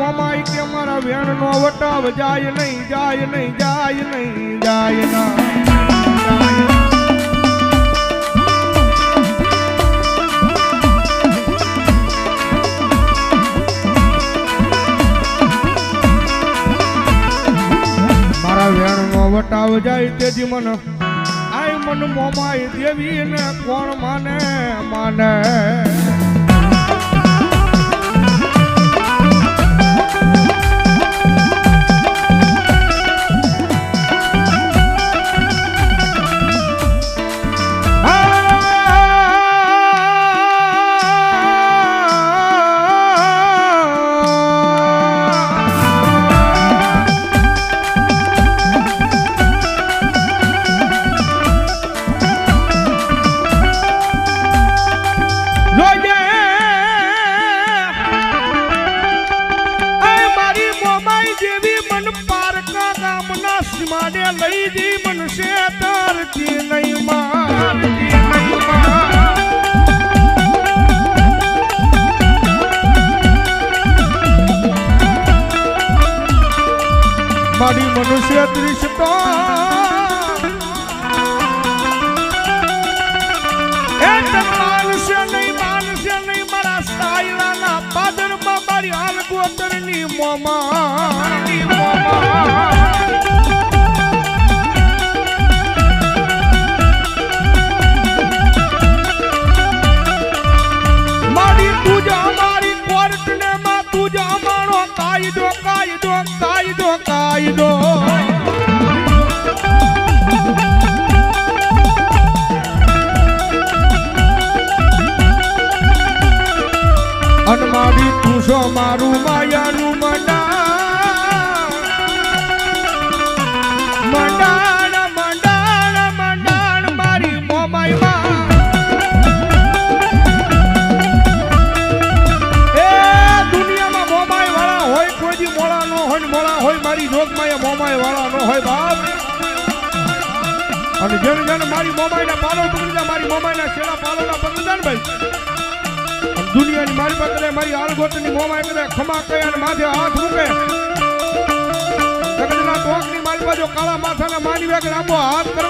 મોમાઈ કે મારા વેણ નો વટાવ જાય નહીં જાય નહીં જાય નહીં જાય ના મારા વેણ નો વટાવ જાય તેથી મને આય મન મોમાઈ દેવી ને કોણ માને માને મારે લઈ દી મનસે તારતી નહીં મારતી નહીં મારી મનુષ્ય દૃષ્ટો માનશે નહીં મારા સાયલાના પાદરમાં મારી હાલ ગોતરની મોમા કાયદો અનમારી તુસો મારું માયાનું મંડાણ મારી મોમાઈમાં એ દુનિયામાં મોમાઈ વાળા હોય કોઈ મોળા નો હોય મોળા હોય મારી જોગમાં મોમાઈ વાળા નો હોય બાપ અને જેને જેને મારી મોમાઈના પાલો પકડી જાય મારી મોમાઈના છેડા પાલોના પકડી જાય ને ભાઈ દુનિયાની મારી પાસે મારી આલગોતની મોમાઈ કરે ખમા કયા માથે હાથ મૂકે જગતના ટોકની મારી બાજુ કાળા માથાના માની વેગ લાંબો હાથ કરવા